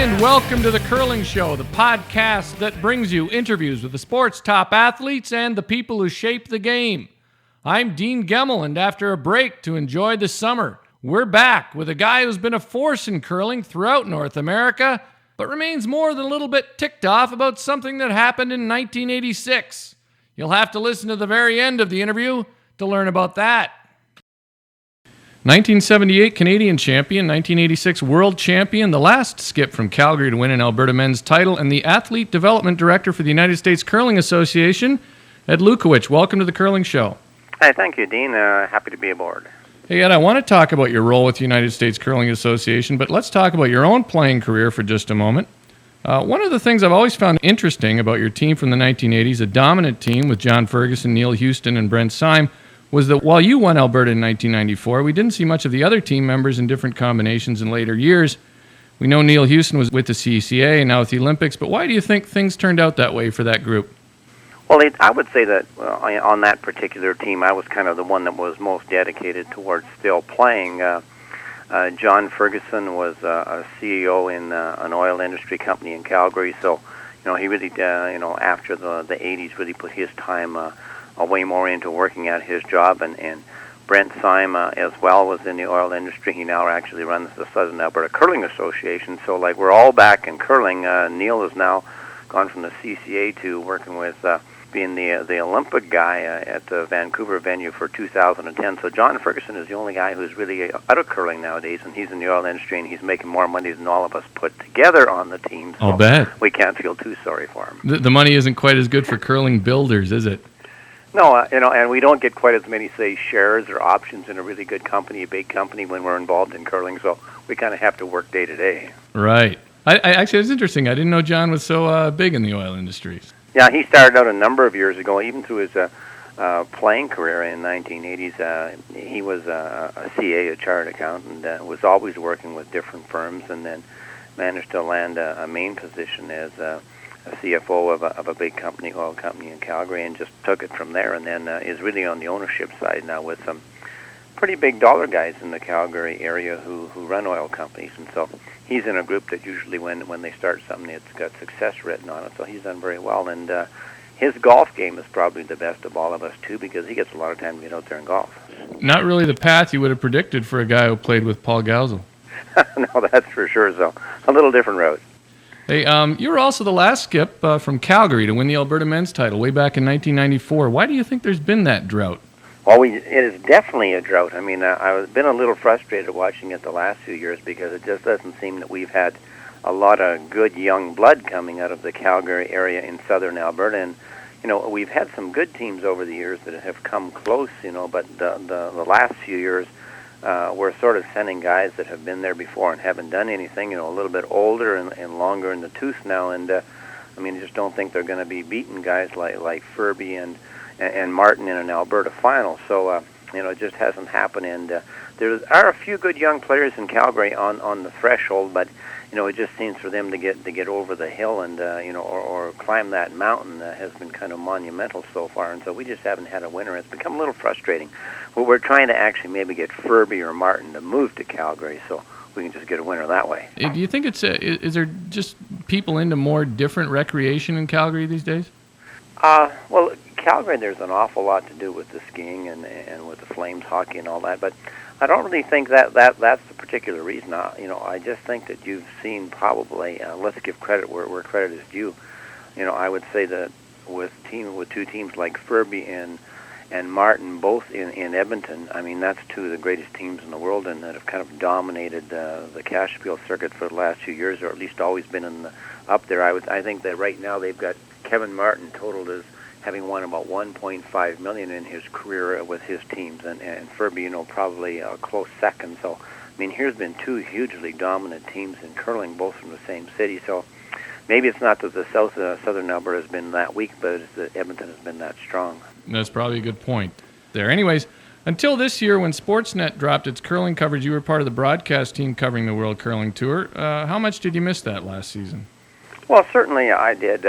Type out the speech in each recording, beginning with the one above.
And welcome to The Curling Show, the podcast that brings you interviews with the sport's top athletes and the people who shape the game. I'm Dean Gemmel, and after a break to enjoy the summer, we're back with a guy who's been a force in curling throughout North America, but remains more than a little bit ticked off about something that happened in 1986. You'll have to listen to the very end of the interview to learn about that. 1978 Canadian champion, 1986 world champion, the last skip from Calgary to win an Alberta men's title, and the athlete development director for the United States Curling Association, Ed Lukowich. Welcome to the Curling Show. Hi, thank you, Dean. Happy to be aboard. Hey, Ed, I want to talk about your role with the United States Curling Association, but let's talk about your own playing career for just a moment. One of the things I've always found interesting about your team from the 1980s, a dominant team with John Ferguson, Neil Houston, and Brent Syme, was that while you won Alberta in 1994, we didn't see much of the other team members in different combinations in later years. We know Neil Houston was with the CCA and now with the Olympics, but why do you think things turned out that way for that group? Well, I would say that on that particular team, I was kind of the one that was most dedicated towards still playing. John Ferguson was a CEO in an oil industry company in Calgary, so he really, after the 80s, really put his time way more into working at his job, and Brent Syme as well was in the oil industry. He now actually runs the Southern Alberta Curling Association, so we're all back in curling. Neil has now gone from the CCA to working with being the Olympic guy at the Vancouver venue for 2010. So John Ferguson is the only guy who's really out of curling nowadays, and he's in the oil industry, and he's making more money than all of us put together on the team. So I'll bet. We can't feel too sorry for him. The money isn't quite as good for curling builders, is it? No, and we don't get quite as many, say, shares or options in a really good company, a big company, when we're involved in curling. So we kind of have to work day to day. Right. I actually, it's interesting. I didn't know John was so big in the oil industry. Yeah, he started out a number of years ago, even through his playing career in 1980s. He was a CA, a chartered accountant, was always working with different firms, and then managed to land a main position as a CFO of a big company, oil company in Calgary, and just took it from there, and then is really on the ownership side now with some pretty big dollar guys in the Calgary area who run oil companies. And so he's in a group that usually when they start something, it's got success written on it, so he's done very well. And his golf game is probably the best of all of us, too, because he gets a lot of time to get out there and golf. Not really the path you would have predicted for a guy who played with Paul Gausel. No, that's for sure. So a little different route. Hey, you were also the last skip from Calgary to win the Alberta men's title way back in 1994. Why do you think there's been that drought? Well, it is definitely a drought. I mean, I've been a little frustrated watching it the last few years because it just doesn't seem that we've had a lot of good young blood coming out of the Calgary area in southern Alberta. And, we've had some good teams over the years that have come close, but the last few years, we're sort of sending guys that have been there before and haven't done anything, a little bit older and longer in the tooth now. And, I just don't think they're going to be beating guys like Furby and Martin in an Alberta final. So, it just hasn't happened. And there are a few good young players in Calgary on the threshold, but, it just seems for them to get over the hill and, or climb that mountain has been kind of monumental so far. And so we just haven't had a winner. It's become a little frustrating. Well, we're trying to actually maybe get Furby or Martin to move to Calgary so we can just get a winner that way. Do you think is there just people into more different recreation in Calgary these days? Well, Calgary, there's an awful lot to do with the skiing and with the Flames hockey and all that, but I don't really think that's the particular reason. I just think that you've seen probably, let's give credit where credit is due. I would say that with two teams like Furby and Martin, both in Edmonton, that's two of the greatest teams in the world and that have kind of dominated the cash appeal circuit for the last few years, or at least always been up there. I think that right now they've got Kevin Martin totaled as having won about $1.5 million in his career with his teams, and Furby, probably a close second. So, here's been two hugely dominant teams in curling, both from the same city. So, maybe it's not that the southern Alberta has been that weak, but it's that Edmonton has been that strong. That's probably a good point there. Anyways, until this year when Sportsnet dropped its curling coverage, you were part of the broadcast team covering the World Curling Tour. How much did you miss that last season? Well, certainly I did.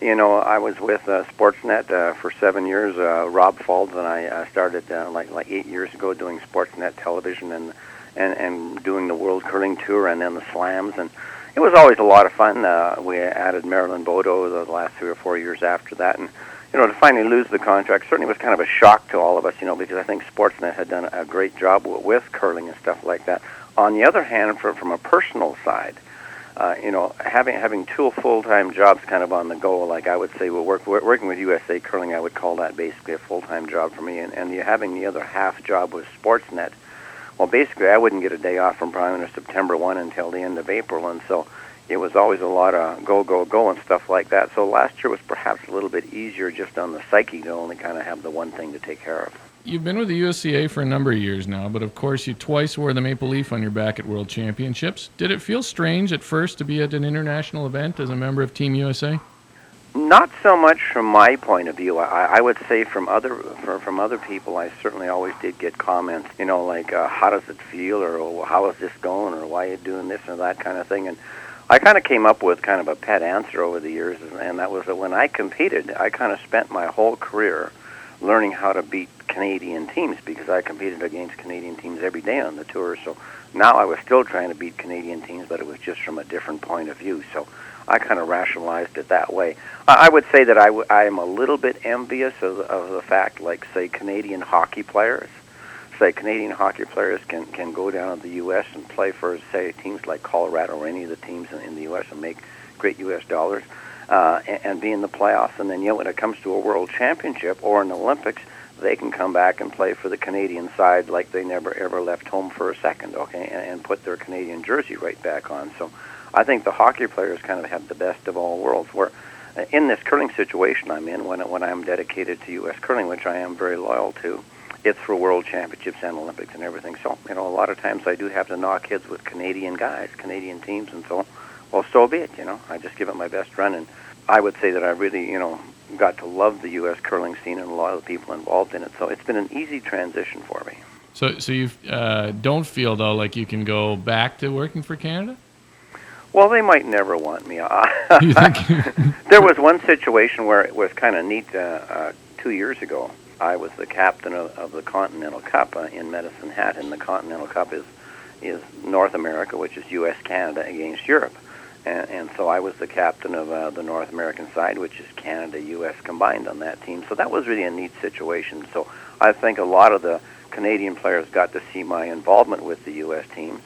I was with Sportsnet for 7 years. Rob Falls and I started like 8 years ago doing Sportsnet television and doing the World Curling Tour and then the slams. And it was always a lot of fun. We added Marilyn Bodo the last 3 or 4 years after that, and to finally lose the contract certainly was kind of a shock to all of us, because I think Sportsnet had done a great job with curling and stuff like that. On the other hand, from a personal side, having two full-time jobs kind of on the go, like I would say, working with USA Curling, I would call that basically a full-time job for me, and having the other half job with Sportsnet. Well, basically, I wouldn't get a day off from probably September 1 until the end of April, and so it was always a lot of go and stuff like that. So last year was perhaps a little bit easier just on the psyche to only kind of have the one thing to take care of. You've been with the USCA for a number of years now, but of course you twice wore the maple leaf on your back at World Championships. Did it feel strange at first to be at an international event as a member of Team USA? Not so much from my point of view. I would say from other people, I certainly always did get comments, like how does it feel, or how is this going, or why are you doing this or that kind of thing. And I kind of came up with kind of a pet answer over the years, and that was that when I competed, I kind of spent my whole career learning how to beat Canadian teams, because I competed against Canadian teams every day on the tour. So now I was still trying to beat Canadian teams, but it was just from a different point of view. So I kind of rationalized it that way. I would say that I am a little bit envious of the fact, like, say, Canadian hockey players. Say Canadian hockey players can go down to the U.S. and play for, say, teams like Colorado or any of the teams in the U.S. and make great U.S. dollars and be in the playoffs. And then, when it comes to a world championship or an Olympics, they can come back and play for the Canadian side like they never ever left home for a second, okay, and put their Canadian jersey right back on. So I think the hockey players kind of have the best of all worlds, where in this curling situation I'm in, when I'm dedicated to U.S. curling, which I am very loyal to, it's for World Championships and Olympics and everything. So, a lot of times I do have to knock heads with Canadian guys, Canadian teams, and so, well, so be it, I just give it my best run, and I would say that I really, got to love the U.S. curling scene and a lot of the people involved in it. So it's been an easy transition for me. So you don't feel, though, like you can go back to working for Canada? Well, they might never want me. You think? There was one situation where it was kind of neat. 2 years ago, I was the captain of the Continental Cup in Medicine Hat, and the Continental Cup is North America, which is U.S. Canada against Europe. And so I was the captain of the North American side, which is Canada, U.S. combined on that team. So that was really a neat situation. So I think a lot of the Canadian players got to see my involvement with the U.S. teams,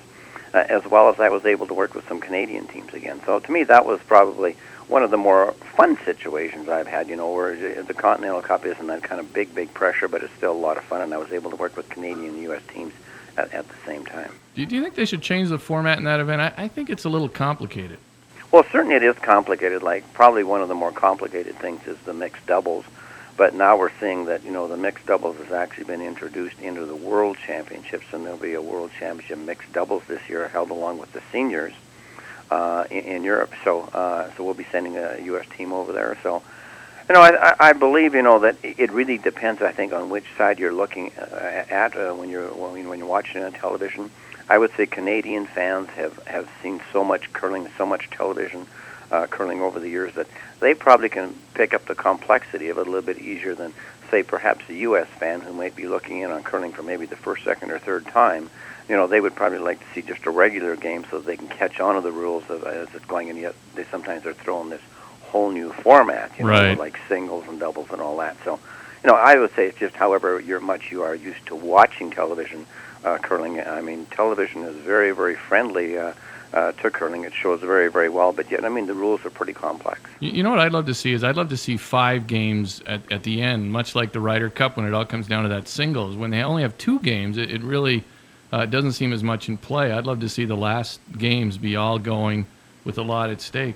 as well as I was able to work with some Canadian teams again. So to me, that was probably one of the more fun situations I've had, where the Continental Cup isn't that kind of big pressure, but it's still a lot of fun, and I was able to work with Canadian and U.S. teams at the same time. Do you think they should change the format in that event? I think it's a little complicated. Well, certainly it is complicated. Like, probably one of the more complicated things is the mixed doubles. But now we're seeing that, the mixed doubles has actually been introduced into the World Championships, and there'll be a World Championship mixed doubles this year held along with the seniors in Europe. So we'll be sending a U.S. team over there. So, I believe, that it really depends, I think, on which side you're looking at when you're watching it on television. I would say Canadian fans have seen so much curling, so much television curling over the years that they probably can pick up the complexity of it a little bit easier than, say, perhaps a U.S. fan who might be looking in on curling for maybe the first, second, or third time. They would probably like to see just a regular game so that they can catch on to the rules as it's going, and yet sometimes they're throwing this whole new format, right, like singles and doubles and all that. So, I would say it's just however much you are used to watching television curling. I mean, television is very, very friendly to curling. It shows very, very well, but yet, the rules are pretty complex. You know what I'd love to see is I'd love to see 5 games at the end, much like the Ryder Cup when it all comes down to that singles. When they only have 2 games, it really doesn't seem as much in play. I'd love to see the last games be all going with a lot at stake.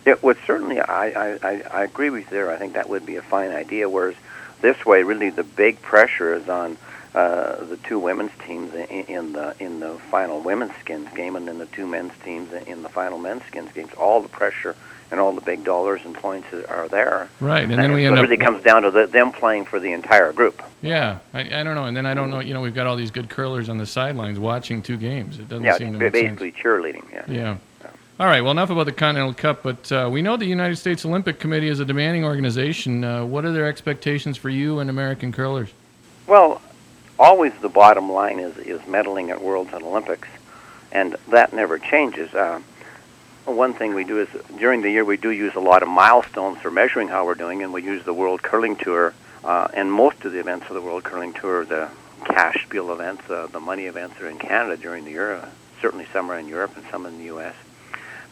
It would certainly, I agree with you there. I think that would be a fine idea, whereas this way, really, the big pressure is on the 2 women's teams in the final women's skins game, and then the 2 men's teams in the final men's skins games. All the pressure and all the big dollars and points are there. Right, and then we end up... It really comes down to them playing for the entire group. Yeah, I don't know. And then I don't know, we've got all these good curlers on the sidelines watching 2 games. It doesn't seem to make sense. Basically cheerleading, Yeah. All right, well, enough about the Continental Cup, but we know the United States Olympic Committee is a demanding organization. What are their expectations for you and American curlers? Well, always the bottom line is medaling at Worlds and Olympics, and that never changes. Well, one thing we do is during the year we do use a lot of milestones for measuring how we're doing, and we use the World Curling Tour, and most of the events of the World Curling Tour, the cash spiel events, the money events are in Canada during the year. Certainly some are in Europe and some in the U.S.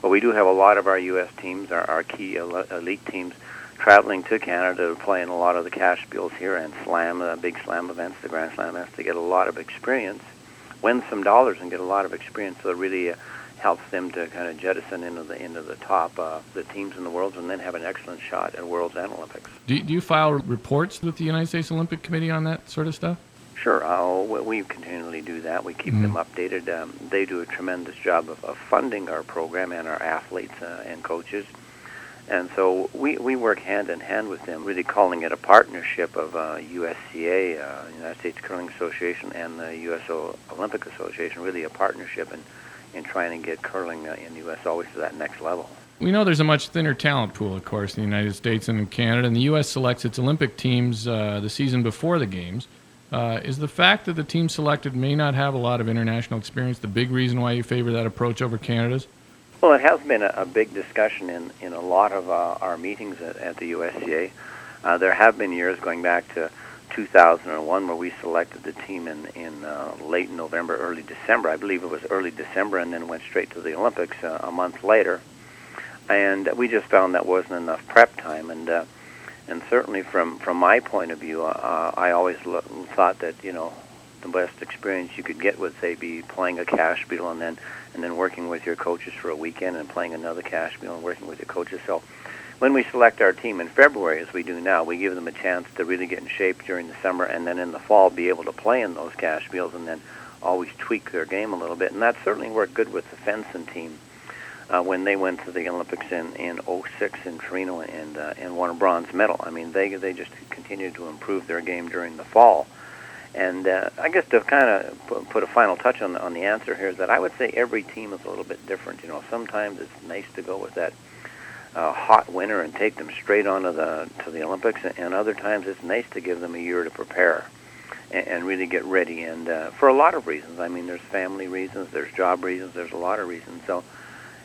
But we do have a lot of our U.S. teams, our key elite teams, traveling to Canada to play in a lot of the cash spiels here and big slam events, the Grand Slam events, to get a lot of experience, win some dollars and get a lot of experience. So it really helps them to kind of jettison into the top, the teams in the world, and then have an excellent shot at Worlds and Olympics. Do you file reports with the United States Olympic Committee on that sort of stuff? Sure. We continually do that. We keep them updated. They do a tremendous job of funding our program and our athletes and coaches. And so we work hand in hand with them, really calling it a partnership of USCA, United States Curling Association, and the U.S. Olympic Association, really a partnership in trying to get curling in the U.S. always to that next level. We know there's a much thinner talent pool, of course, in the United States and in Canada, and the U.S. selects its Olympic teams the season before the Games. Is the fact that the team selected may not have a lot of international experience the big reason why you favor that approach over Canada's? Well, it has been a big discussion in a lot of our meetings at the USCA. There have been years going back to 2001 where we selected the team in late November, early December. I believe it was early December, and then went straight to the Olympics a month later. And we just found that wasn't enough prep time. And certainly from my point of view, I always thought that, the best experience you could get would, say, be playing a cash spiel and then working with your coaches for a weekend and playing another cash spiel and working with your coaches. So when we select our team in February, as we do now, we give them a chance to really get in shape during the summer, and then in the fall be able to play in those cash spiels and then always tweak their game a little bit. And that certainly worked good with the fencing team when they went to the Olympics in '06 in Torino and won a bronze medal. I mean, they just continued to improve their game during the fall. And I guess to kind of put a final touch on the answer here is that I would say every team is a little bit different. Sometimes it's nice to go with that hot winter and take them straight on to the Olympics, and other times it's nice to give them a year to prepare and really get ready. And for a lot of reasons, I mean, there's family reasons, there's job reasons, there's a lot of reasons. So,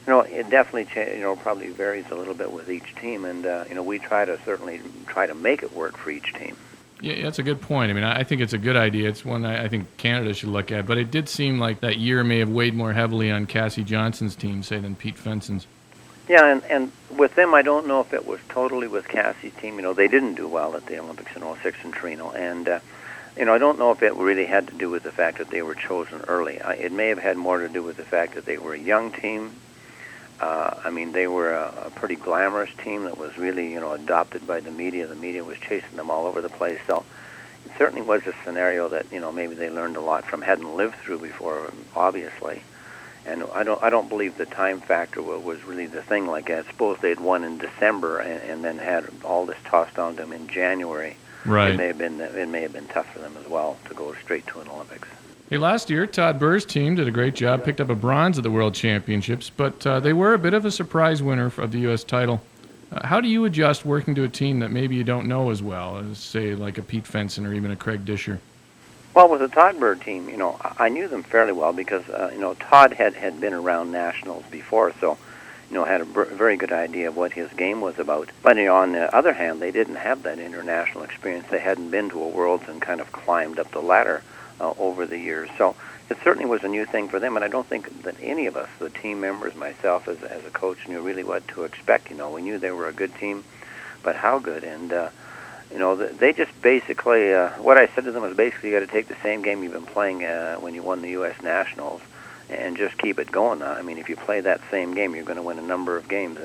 it definitely probably varies a little bit with each team, and we certainly try to make it work for each team. Yeah, that's a good point. I mean, I think it's a good idea. It's one I think Canada should look at. But it did seem like that year may have weighed more heavily on Cassie Johnson's team, say, than Pete Fenson's. Yeah, and with them, I don't know if it was totally with Cassie's team. They didn't do well at the Olympics in '06 in Torino. And, I don't know if it really had to do with the fact that they were chosen early. It may have had more to do with the fact that they were a young team. They were a pretty glamorous team that was really, adopted by the media. The media was chasing them all over the place. So it certainly was a scenario that, maybe they learned a lot from, hadn't lived through before, obviously. And I don't believe the time factor was really the thing. Like, I suppose they'd won in December and then had all this tossed on them in January. Right. It may have been tough for them as well to go straight to an Olympics. Hey, last year, Todd Burr's team did a great job, picked up a bronze at the World Championships, but they were a bit of a surprise winner of the U.S. title. How do you adjust working to a team that maybe you don't know as well as, say, like a Pete Fenson or even a Craig Disher? Well, with the Todd Burr team, I knew them fairly well because, Todd had been around nationals before, so, had a very good idea of what his game was about. But, on the other hand, they didn't have that international experience. They hadn't been to a Worlds and kind of climbed up the ladder over the years. So it certainly was a new thing for them, and I don't think that any of us, the team members, myself as a coach, knew really what to expect. We knew they were a good team, but how good? And, they just basically, what I said to them was basically you got to take the same game you've been playing when you won the U.S. Nationals and just keep it going. If you play that same game, you're going to win a number of games.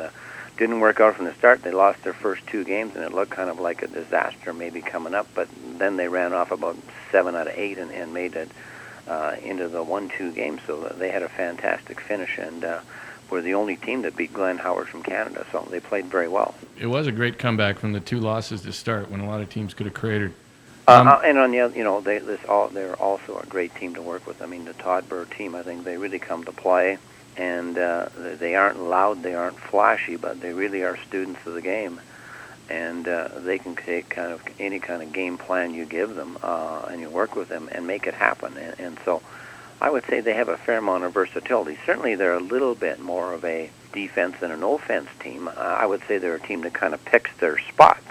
Didn't work out from the start. They lost their first 2 games, and it looked kind of like a disaster maybe coming up, but then they ran off about 7 out of 8 and made it into the 1-2 game, so they had a fantastic finish and were the only team that beat Glenn Howard from Canada, so they played very well. It was a great comeback from the 2 losses to start when a lot of teams could have cratered. And on the other, they're also a great team to work with. The Todd Burr team, I think they really come to play. And they aren't loud, they aren't flashy, but they really are students of the game. And they can take kind of any kind of game plan you give them, and you work with them and make it happen. And so I would say they have a fair amount of versatility. Certainly they're a little bit more of a defense than an offense team. I would say they're a team that kind of picks their spots,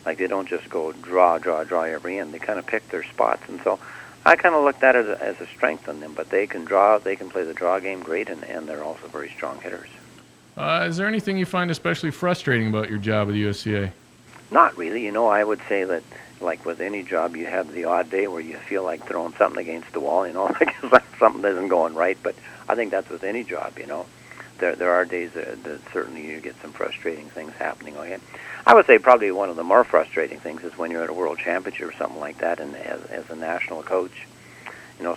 like they don't just go draw every end. They kind of pick their spots. And so I kind of looked at it as a strength on them, but they can draw, they can play the draw game great, and they're also very strong hitters. Is there anything you find especially frustrating about your job with the USCA? Not really. I would say that, like with any job, you have the odd day where you feel like throwing something against the wall, like something isn't going right. But I think that's with any job, There are days that certainly you get some frustrating things happening. Okay, I would say probably one of the more frustrating things is when you're at a world championship or something like that, and as a national coach,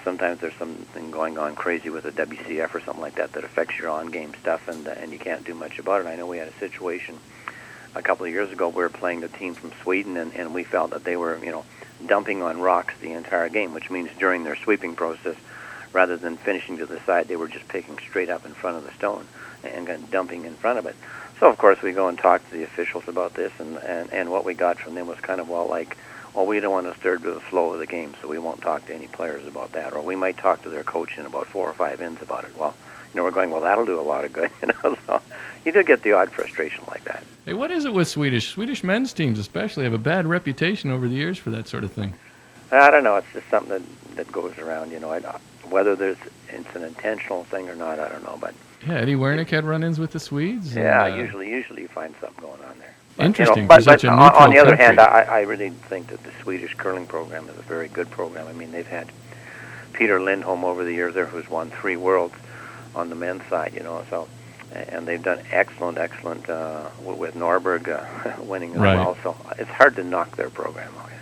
sometimes there's something going on crazy with the WCF or something like that that affects your on-game stuff, and you can't do much about it. I know we had a situation a couple of years ago. We were playing the team from Sweden, and we felt that they were, dumping on rocks the entire game, which means during their sweeping process, rather than finishing to the side, they were just picking straight up in front of the stone and dumping in front of it. So, of course, we go and talk to the officials about this, and what we got from them was kind of, we don't want to disturb the flow of the game, so we won't talk to any players about that. Or we might talk to their coach in about 4 or 5 innings about it. Well, we're going, that'll do a lot of good, So you do get the odd frustration like that. Hey, what is it with Swedish men's teams especially have a bad reputation over the years for that sort of thing? I don't know. It's just something that goes around, whether it's an intentional thing or not, I don't know. But yeah, Eddie Wernick had run-ins with the Swedes. Yeah, usually you find something going on there. But, interesting. But such a neutral on the other country. hand, I really think that the Swedish curling program is a very good program. I mean, they've had Peter Lindholm over the years there, who's won 3 worlds on the men's side, So, and they've done excellent with Norberg winning as well. So it's hard to knock their program. Okay.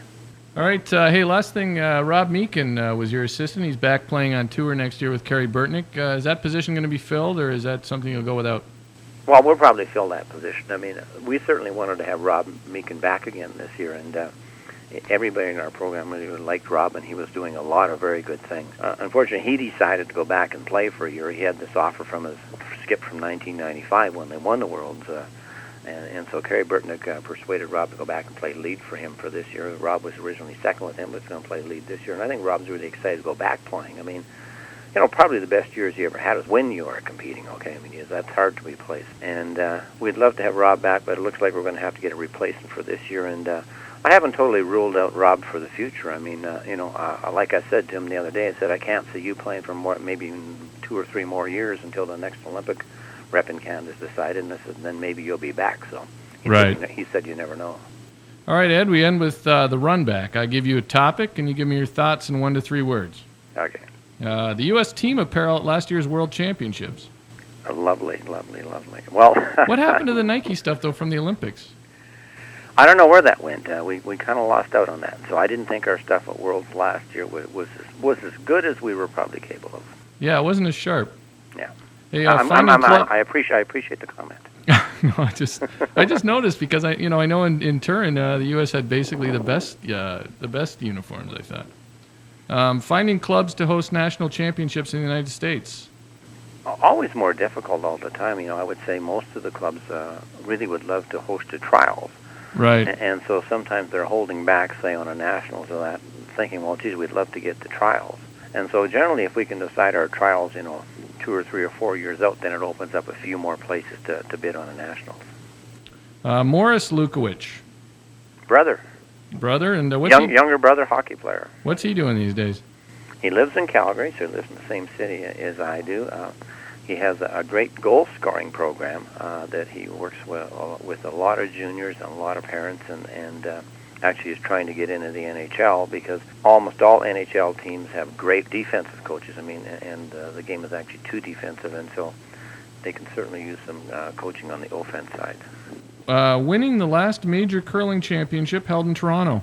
All right. Hey, last thing. Rob Meakin was your assistant. He's back playing on tour next year with Kerry Burtnick. Is that position going to be filled, or is that something you'll go without? Well, we'll probably fill that position. I mean, we certainly wanted to have Rob Meakin back again this year, and everybody in our program really liked Rob, and he was doing a lot of very good things. Unfortunately, he decided to go back and play for a year. He had this offer from his skip from 1995 when they won the Worlds, and so Kerry Burtnick persuaded Rob to go back and play lead for him for this year. Rob was originally second with him, but he's going to play lead this year, and I think Rob's really excited to go back playing. I mean, probably the best years he ever had is when you are competing, okay? I mean, that's hard to replace. And we'd love to have Rob back, but it looks like we're going to have to get a replacement for this year. And I haven't totally ruled out Rob for the future. I mean, like I said to him the other day, I said, I can't see you playing for maybe 2 or 3 more years until the next Olympic rep in Canada is decided, and I said, then maybe you'll be back. So he said, you never know. All right, Ed, we end with the run back. I give you a topic, and you give me your thoughts in 1 to 3 words. Okay. The U.S. team apparel at last year's World Championships. Lovely. Well, what happened to the Nike stuff, though, from the Olympics? I don't know where that went. We kind of lost out on that. So I didn't think our stuff at Worlds last year was as good as we were probably capable of. Yeah, it wasn't as sharp. Yeah. Hey, I appreciate the comment. No, I just noticed because I know in Turin the U.S. had basically the best uniforms. I thought. Finding clubs to host national championships in the United States. Always more difficult all the time. I would say most of the clubs really would love to host a trials. Right. And so sometimes they're holding back, say, on a nationals or that, thinking, well, geez, we'd love to get to trials. And so generally, if we can decide our trials, 2 or 3 or 4 years out, then it opens up a few more places to bid on a nationals. Morris Lukowich. Brother, and younger brother, hockey player. What's he doing these days? He lives in Calgary, so he lives in the same city as I do. He has a great goal-scoring program that he works with a lot of juniors and a lot of parents, and actually is trying to get into the NHL because almost all NHL teams have great defensive coaches. I mean, and the game is actually too defensive, and so they can certainly use some coaching on the offense side. Winning the last major curling championship held in Toronto.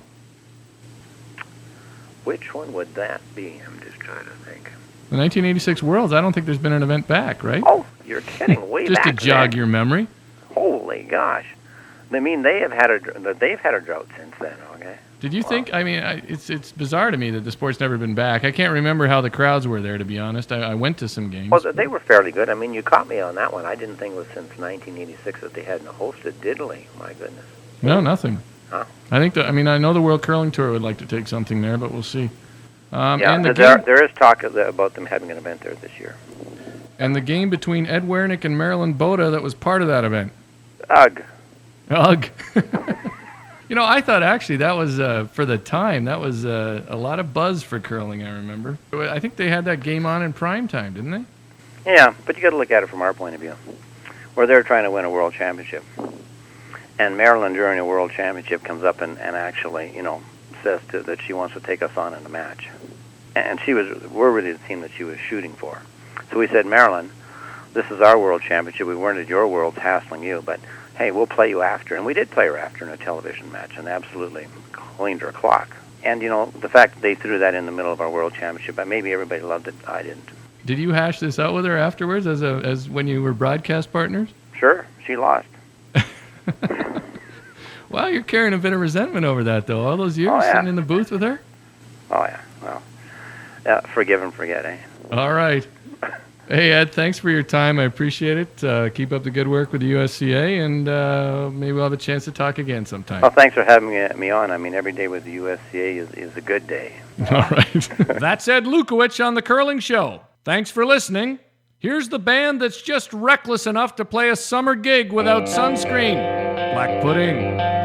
Which one would that be? I'm just trying to think. The 1986 Worlds. I don't think there's been an event back, right? Oh, you're kidding! Way just back to jog then. your memory. Holy gosh! I mean, they've had a drought since then. Okay. Did you think? I mean, it's bizarre to me that the sport's never been back. I can't remember how the crowds were there, to be honest. I went to some games. Well, they were fairly good. I mean, you caught me on that one. I didn't think it was since 1986 that they hadn't hosted diddly. My goodness. No, nothing. Huh? I think I know the World Curling Tour would like to take something there, but we'll see. And the there is talk about them having an event there this year. And the game between Ed Wernick and Marilyn Boda that was part of that event. Ugh. I thought actually that was, for the time, that was a lot of buzz for curling, I remember. I think they had that game on in prime time, didn't they? Yeah, but you got to look at it from our point of view. Where they're trying to win a world championship. And Marilyn, during a world championship, comes up and actually, says that she wants to take us on in a match. And we're really the team that she was shooting for. So we said, Marilyn, this is our world championship. We weren't at your worlds hassling you, but hey, we'll play you after. And we did play her after in a television match and absolutely cleaned her clock. And, the fact that they threw that in the middle of our world championship, maybe everybody loved it. I didn't. Did you hash this out with her afterwards as when you were broadcast partners? Sure. She lost. Wow, you're carrying a bit of resentment over that, though. All those years sitting in the booth with her? Oh, yeah. Well, forgive and forget, eh? All right. Hey, Ed, thanks for your time. I appreciate it. Keep up the good work with the USCA, and maybe we'll have a chance to talk again sometime. Well, thanks for having me on. Every day with the USCA is a good day. All right. That's Ed Lukowich on The Curling Show. Thanks for listening. Here's the band that's just reckless enough to play a summer gig without sunscreen. Black Pudding.